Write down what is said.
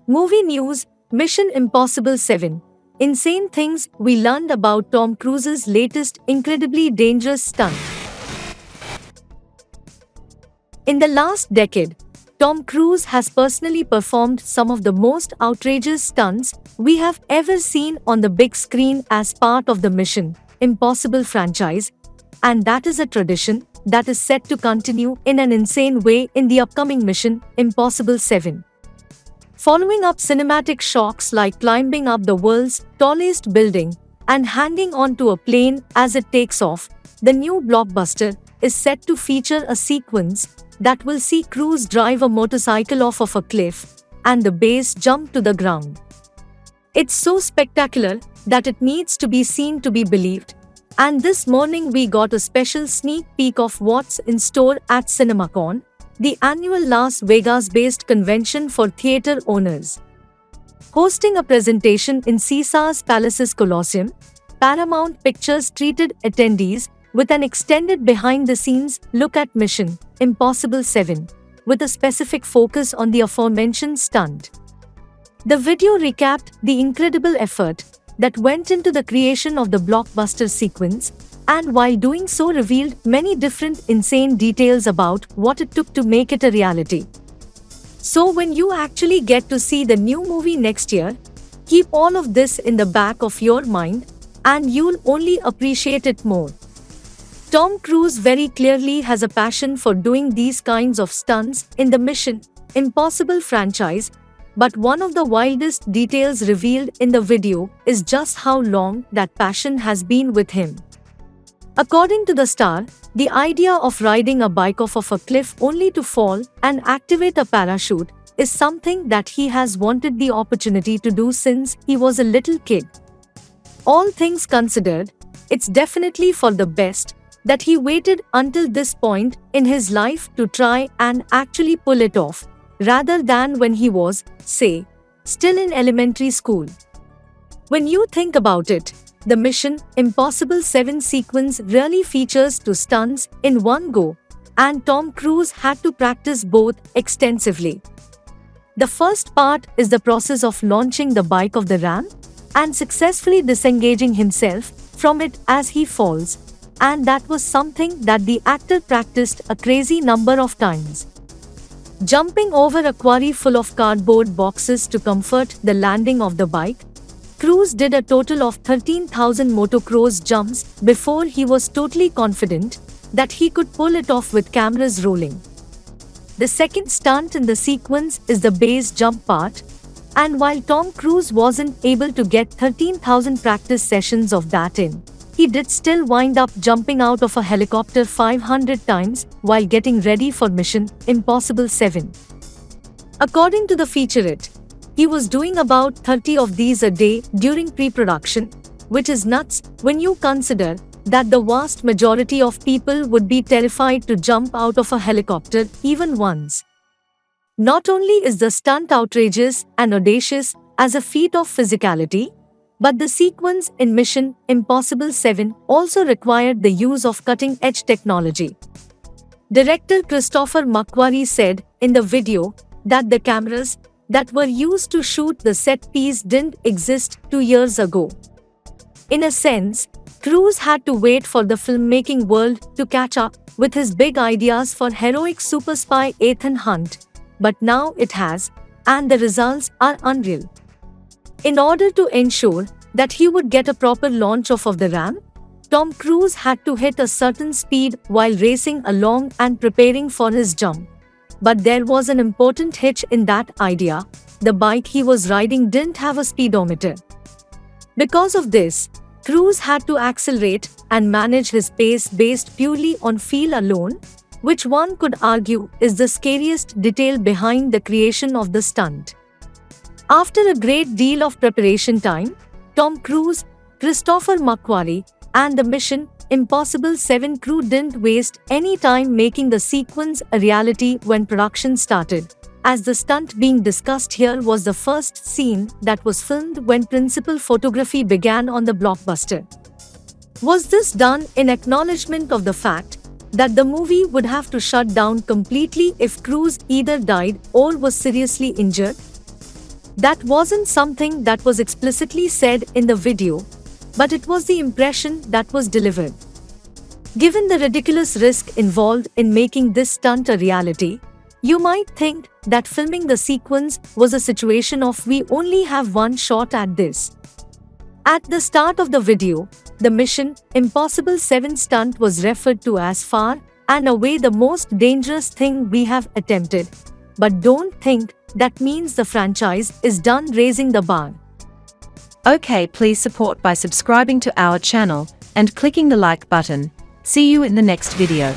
Movie news, Mission Impossible 7. Insane things we learned about Tom Cruise's latest incredibly dangerous stunt. In the last decade, Tom Cruise has personally performed some of the most outrageous stunts we have ever seen on the big screen as part of the Mission Impossible franchise, and that is a tradition that is set to continue in an insane way in the upcoming Mission Impossible 7. Following up cinematic shocks like climbing up the world's tallest building and hanging onto a plane as it takes off, the new blockbuster is set to feature a sequence that will see Cruise drive a motorcycle off of a cliff and the base jump to the ground. It's so spectacular that it needs to be seen to be believed, and this morning we got a special sneak peek of what's in store at CinemaCon, the annual Las Vegas-based convention for theater owners. Hosting a presentation in Caesars Palace's Colosseum, Paramount Pictures treated attendees with an extended behind-the-scenes look at Mission Impossible 7, with a specific focus on the aforementioned stunt. The video recapped the incredible effort that went into the creation of the blockbuster sequence, and while doing so revealed many different insane details about what it took to make it a reality. So when you actually get to see the new movie next year, keep all of this in the back of your mind, and you'll only appreciate it more. Tom Cruise very clearly has a passion for doing these kinds of stunts in the Mission Impossible franchise, but one of the wildest details revealed in the video is just how long that passion has been with him. According to the star, the idea of riding a bike off of a cliff only to fall and activate a parachute is something that he has wanted the opportunity to do since he was a little kid. All things considered, it's definitely for the best that he waited until this point in his life to try and actually pull it off, rather than when he was, say, still in elementary school. When you think about it, the Mission Impossible 7 sequence really features two stunts in one go, and Tom Cruise had to practice both extensively. The first part is the process of launching the bike off the ramp and successfully disengaging himself from it as he falls, and that was something that the actor practiced a crazy number of times. Jumping over a quarry full of cardboard boxes to comfort the landing of the bike, Cruise did a total of 13,000 motocross jumps before he was totally confident that he could pull it off with cameras rolling. The second stunt in the sequence is the base jump part, and while Tom Cruise wasn't able to get 13,000 practice sessions of that in, he did still wind up jumping out of a helicopter 500 times while getting ready for Mission Impossible 7. According to the featurette, he was doing about 30 of these a day during pre-production, which is nuts when you consider that the vast majority of people would be terrified to jump out of a helicopter even once. Not only is the stunt outrageous and audacious as a feat of physicality, but the sequence in Mission Impossible 7 also required the use of cutting-edge technology. Director Christopher McQuarrie said in the video that the cameras that were used to shoot the set piece didn't exist 2 years ago. In a sense, Cruise had to wait for the filmmaking world to catch up with his big ideas for heroic super spy Ethan Hunt, but now it has, and the results are unreal. In order to ensure that he would get a proper launch off of the ramp, Tom Cruise had to hit a certain speed while racing along and preparing for his jump. But there was an important hitch in that idea: the bike he was riding didn't have a speedometer. Because of this, Cruise had to accelerate and manage his pace based purely on feel alone, which one could argue is the scariest detail behind the creation of the stunt. After a great deal of preparation time, Tom Cruise, Christopher McQuarrie, and the Mission Impossible 7 crew didn't waste any time making the sequence a reality when production started, as the stunt being discussed here was the first scene that was filmed when principal photography began on the blockbuster. Was this done in acknowledgement of the fact that the movie would have to shut down completely if Cruise either died or was seriously injured? That wasn't something that was explicitly said in the video, but it was the impression that was delivered. Given the ridiculous risk involved in making this stunt a reality, you might think that filming the sequence was a situation of we only have one shot at this. At the start of the video, the Mission Impossible 7 stunt was referred to as far and away the most dangerous thing we have attempted. But don't think that means the franchise is done raising the bar. Okay, please support by subscribing to our channel and clicking the like button. See you in the next video.